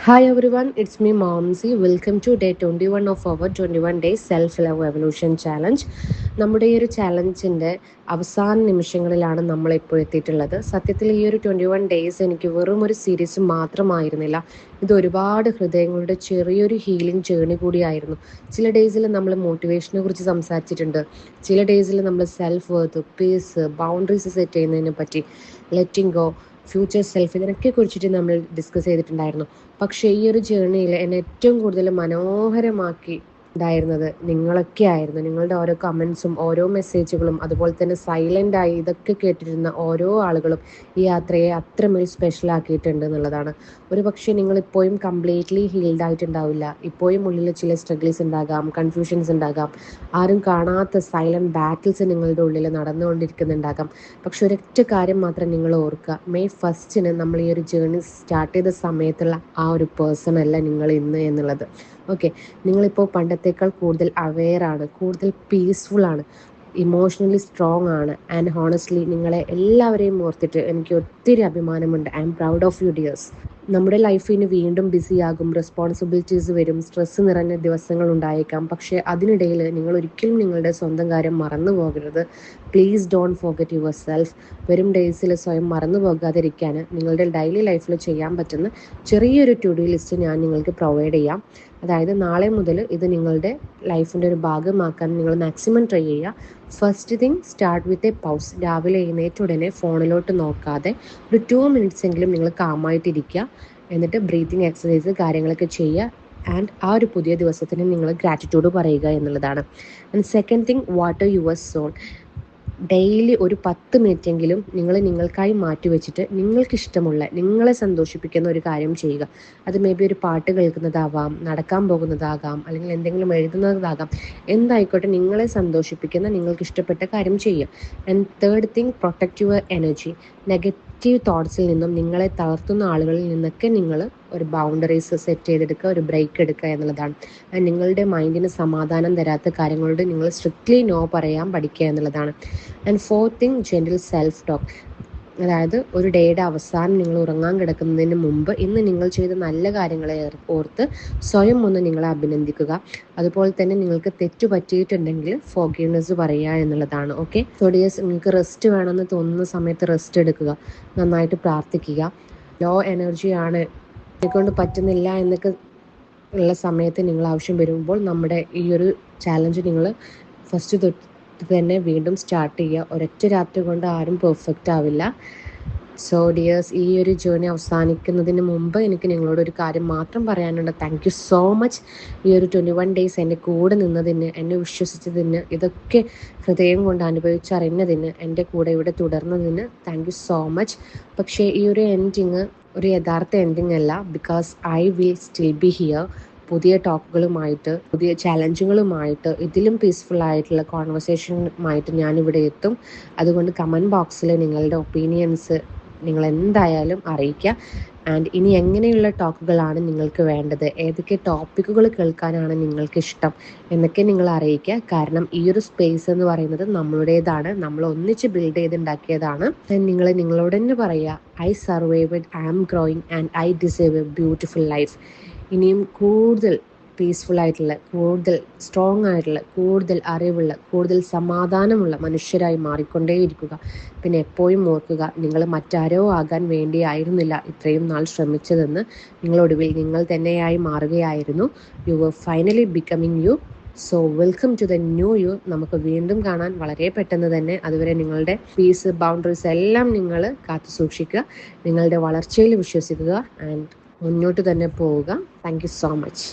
Hi everyone, it's me Momsy. Welcome to day 21 of our 21 days self-love evolution challenge. നമ്മുടെ ഈ ഒരു ചാലഞ്ചിൻ്റെ അവസാന നിമിഷങ്ങളിലാണ് നമ്മളിപ്പോൾ എത്തിയിട്ടുള്ളത്. സത്യത്തിൽ ഈ ഒരു 21 ഡേയ്സ് എനിക്ക് വെറും ഒരു സീരീസ് മാത്രമായിരുന്നില്ല. ഇത് ഒരുപാട് ഹൃദയങ്ങളുടെ ചെറിയൊരു ഹീലിംഗ് ജേർണി കൂടിയായിരുന്നു. ചില ഡേയ്സിൽ നമ്മൾ മോട്ടിവേഷനെ കുറിച്ച് സംസാരിച്ചിട്ടുണ്ട്. ചില ഡേയ്സിൽ നമ്മൾ self worth, peace, boundaries set ചെയ്യുന്നതിനെ പറ്റി, ലെറ്റിംഗ് ഗോ, ഫ്യൂച്ചർ സെൽഫ് ഇതിനൊക്കെ കുറിച്ചിട്ട് നമ്മൾ ഡിസ്കസ് ചെയ്തിട്ടുണ്ടായിരുന്നു. പക്ഷേ ഈ ഒരു ജേർണിയിൽ എന്നെ ഏറ്റവും കൂടുതൽ മനോഹരമാക്കി ഉണ്ടായിരുന്നത് നിങ്ങളൊക്കെ ആയിരുന്നു. നിങ്ങളുടെ ഓരോ കമൻസും ഓരോ മെസ്സേജുകളും അതുപോലെ തന്നെ സൈലൻ്റായി ഇതൊക്കെ കേട്ടിരുന്ന ഓരോ ആളുകളും ഈ യാത്രയെ അത്രമേൽ സ്പെഷ്യൽ ആക്കിയിട്ടുണ്ട് എന്നുള്ളതാണ്. ഒരു പക്ഷേ നിങ്ങളിപ്പോഴും കംപ്ലീറ്റ്ലി ഹീൽഡ് ആയിട്ടുണ്ടാവില്ല. ഇപ്പോഴും ഉള്ളിൽ ചില സ്ട്രഗിൾസ് ഉണ്ടാകാം, കൺഫ്യൂഷൻസ് ഉണ്ടാകാം, ആരും കാണാത്ത സൈലൻറ്റ് ബാറ്റിൽസ് നിങ്ങളുടെ ഉള്ളിൽ നടന്നുകൊണ്ടിരിക്കുന്നുണ്ടാകാം. പക്ഷെ ഒരൊറ്റ കാര്യം മാത്രം നിങ്ങൾ ഓർക്കുക, മെയ് 1 നമ്മൾ ഈ ഒരു ജേർണി സ്റ്റാർട്ട് ചെയ്ത സമയത്തുള്ള ആ ഒരു പേഴ്സൺ അല്ല നിങ്ങൾ ഇന്ന് എന്നുള്ളത്. ഓക്കെ, നിങ്ങളിപ്പോൾ പണ്ടത്തേക്കാൾ കൂടുതൽ അവെയറാണ്, കൂടുതൽ പീസ്ഫുള്ളാണ്, ഇമോഷണലി സ്ട്രോങ് ആണ്. ആൻഡ് ഹോണസ്റ്റ്ലി നിങ്ങളെ എല്ലാവരെയും ഓർത്തിട്ട് എനിക്ക് ഒത്തിരി അഭിമാനമുണ്ട്. I'm proud of you dears. നമ്മുടെ ലൈഫ് ഇനി വീണ്ടും ബിസിയാകും, റെസ്പോൺസിബിലിറ്റീസ് വരും, സ്ട്രെസ്സ് നിറഞ്ഞ ദിവസങ്ങൾ ഉണ്ടായേക്കാം. പക്ഷേ അതിനിടയിൽ നിങ്ങൾ ഒരിക്കലും നിങ്ങളുടെ സ്വന്തം കാര്യം മറന്നു പോകരുത്. Please don't forget your self. വരും ഡേയ്സിൽ സ്വയം മറന്നു പോകാതിരിക്കാൻ നിങ്ങളുടെ ഡെയിലി ലൈഫിൽ ചെയ്യാൻ പറ്റുന്ന ചെറിയൊരു ടു ഡു ലിസ്റ്റ് ഞാൻ നിങ്ങൾക്ക് പ്രൊവൈഡ് ചെയ്യാം. അതായത് നാളെ മുതൽ ഇത് നിങ്ങളുടെ ലൈഫിൻ്റെ ഒരു ഭാഗമാക്കാൻ നിങ്ങൾ മാക്സിമം ട്രൈ ചെയ്യുക. First thing, start with a pause. രാവിലെ എഴുന്നേറ്റ ഉടനെ ഫോണിലോട്ട് നോക്കാതെ ഒരു 2 minutes എങ്കിലും നിങ്ങൾ കാമായിട്ടിരിക്കുക. എന്നിട്ട് ബ്രീത്തിങ് എക്സസൈസ് കാര്യങ്ങളൊക്കെ ചെയ്യുക. ആൻഡ് ആ ഒരു പുതിയ ദിവസത്തിന് നിങ്ങൾ ഗ്രാറ്റിറ്റ്യൂഡ് പറയുക എന്നുള്ളതാണ്. And second thing, water your soul. Daily ഒരു 10 മിനിറ്റെങ്കിലും നിങ്ങൾ നിങ്ങൾക്കായി മാറ്റി വെച്ചിട്ട് നിങ്ങൾക്കിഷ്ടമുള്ള, നിങ്ങളെ സന്തോഷിപ്പിക്കുന്ന ഒരു കാര്യം ചെയ്യുക. അത് മേ ബി ഒരു പാട്ട് കേൾക്കുന്നതാവാം, നടക്കാൻ പോകുന്നതാകാം, അല്ലെങ്കിൽ എന്തെങ്കിലും എഴുതുന്നതാകാം. എന്തായിക്കോട്ടെ, നിങ്ങളെ സന്തോഷിപ്പിക്കുന്ന, നിങ്ങൾക്ക് ഇഷ്ടപ്പെട്ട കാര്യം ചെയ്യുക. And third thing, protect your energy. Negative തോട്ട്സിൽ നിന്നും നിങ്ങളെ തളർത്തുന്ന ആളുകളിൽ നിന്നൊക്കെ നിങ്ങൾ ഒരു ബൗണ്ടറീസ് സെറ്റ് ചെയ്തെടുക്കുക, ഒരു ബ്രേക്ക് എടുക്കുക എന്നുള്ളതാണ്. നിങ്ങളുടെ മൈൻഡിന് സമാധാനം തരാത്ത കാര്യങ്ങളോട് നിങ്ങൾ സ്ട്രിക്ട്ലി നോ പറയാൻ പഠിക്കുക എന്നുള്ളതാണ്. And fourth thing, gentle self talk. അതായത് ഒരു ഡേയുടെ അവസാനം നിങ്ങൾ ഉറങ്ങാൻ കിടക്കുന്നതിന് മുമ്പ് ഇന്ന് നിങ്ങൾ ചെയ്ത നല്ല കാര്യങ്ങളെ ഓർത്ത് സ്വയം ഒന്ന് നിങ്ങളെ അഭിനന്ദിക്കുക. അതുപോലെ തന്നെ നിങ്ങൾക്ക് തെറ്റു പറ്റിയിട്ടുണ്ടെങ്കിൽ ഫോർഗീവ്നെസ് പറയുക എന്നുള്ളതാണ്. ഓക്കെ, സോ ഡിയേഴ്സ്, നിങ്ങൾക്ക് റെസ്റ്റ് വേണമെന്ന് തോന്നുന്ന സമയത്ത് റെസ്റ്റ് എടുക്കുക, നന്നായിട്ട് പ്രാർത്ഥിക്കുക. ലോ എനർജിയാണ്, എന്നെക്കൊണ്ട് പറ്റുന്നില്ല എന്നൊക്കെ ഉള്ള സമയത്ത് നിങ്ങൾ ആവശ്യം വരുമ്പോൾ നമ്മുടെ ഈ ഒരു ചാലഞ്ച് നിങ്ങൾ ഫസ്റ്റ് തൊട്ട് തന്നെ വീണ്ടും സ്റ്റാർട്ട് ചെയ്യുക. ഒരൊറ്റ രാത്രി കൊണ്ട് ആരും പെർഫെക്റ്റ് ആവില്ല. സോ ഡിയേഴ്സ്, ഈ ഒരു ജേർണി അവസാനിക്കുന്നതിന് മുമ്പ് എനിക്ക് നിങ്ങളോട് ഒരു കാര്യം മാത്രം പറയാനുണ്ട്. Thank you so much. ഈ ഒരു 21 ഡേയ്സ് എൻ്റെ കൂടെ നിന്നതിന്, എന്നെ വിശ്വസിച്ചതിന്, ഇതൊക്കെ ഹൃദയം കൊണ്ട് അനുഭവിച്ചറിഞ്ഞതിന്, എൻ്റെ കൂടെ ഇവിടെ തുടർന്നതിന് താങ്ക് യു സോ മച്ച്. പക്ഷേ ഈ ഒരു എൻഡിങ് ഒരു യഥാർത്ഥ എൻഡിങ് അല്ല. Because I will still B here. പുതിയ ടോക്കുകളുമായിട്ട്, പുതിയ ചാലഞ്ചുകളുമായിട്ട്, ഇതിലും പീസ്ഫുൾ ആയിട്ടുള്ള കോൺവെർസേഷനുമായിട്ട് ഞാനിവിടെ എത്തും. അതുകൊണ്ട് കമൻറ്റ് ബോക്സിൽ നിങ്ങളുടെ ഒപ്പീനിയൻസ് നിങ്ങൾ എന്തായാലും അറിയിക്കുക. ആൻഡ് ഇനി എങ്ങനെയുള്ള ടോക്കുകളാണ് നിങ്ങൾക്ക് വേണ്ടത്, ഏതൊക്കെ ടോപ്പിക്കുകൾ കേൾക്കാനാണ് നിങ്ങൾക്ക് ഇഷ്ടം എന്നൊക്കെ നിങ്ങൾ അറിയിക്കുക. കാരണം ഈ ഒരു സ്പേസ് എന്ന് പറയുന്നത് നമ്മളുടേതാണ്, നമ്മൾ ഒന്നിച്ച് ബിൽഡ് ചെയ്തുണ്ടാക്കിയതാണ്. നിങ്ങൾ നിങ്ങളോട് തന്നെ പറയുക, I survived, I am growing and I deserve a beautiful life. ഇനിയും കൂടുതൽ പീസ്ഫുൾ ആയിട്ടുള്ള, കൂടുതൽ സ്ട്രോങ് ആയിട്ടുള്ള, കൂടുതൽ അറിവുള്ള, കൂടുതൽ സമാധാനമുള്ള മനുഷ്യരായി മാറിക്കൊണ്ടേയിരിക്കുക. പിന്നെ എപ്പോഴും ഓർക്കുക, നിങ്ങൾ മറ്റാരോ ആകാൻ വേണ്ടിയായിരുന്നില്ല ഇത്രയും നാൾ ശ്രമിച്ചതെന്ന്. നിങ്ങളൊടുവിൽ നിങ്ങൾ തന്നെയായി മാറുകയായിരുന്നു. You were finally becoming you. So welcome to the new you. നമുക്ക് വീണ്ടും കാണാൻ വളരെ പെട്ടെന്ന് തന്നെ. അതുവരെ നിങ്ങളുടെ പീസ്, ബൗണ്ടറീസ് എല്ലാം നിങ്ങൾ കാത്തു സൂക്ഷിക്കുക, നിങ്ങളുടെ വളർച്ചയിൽ വിശ്വസിക്കുക ആൻഡ് മുന്നോട്ട് തന്നെ പോവുക. Thank you so much.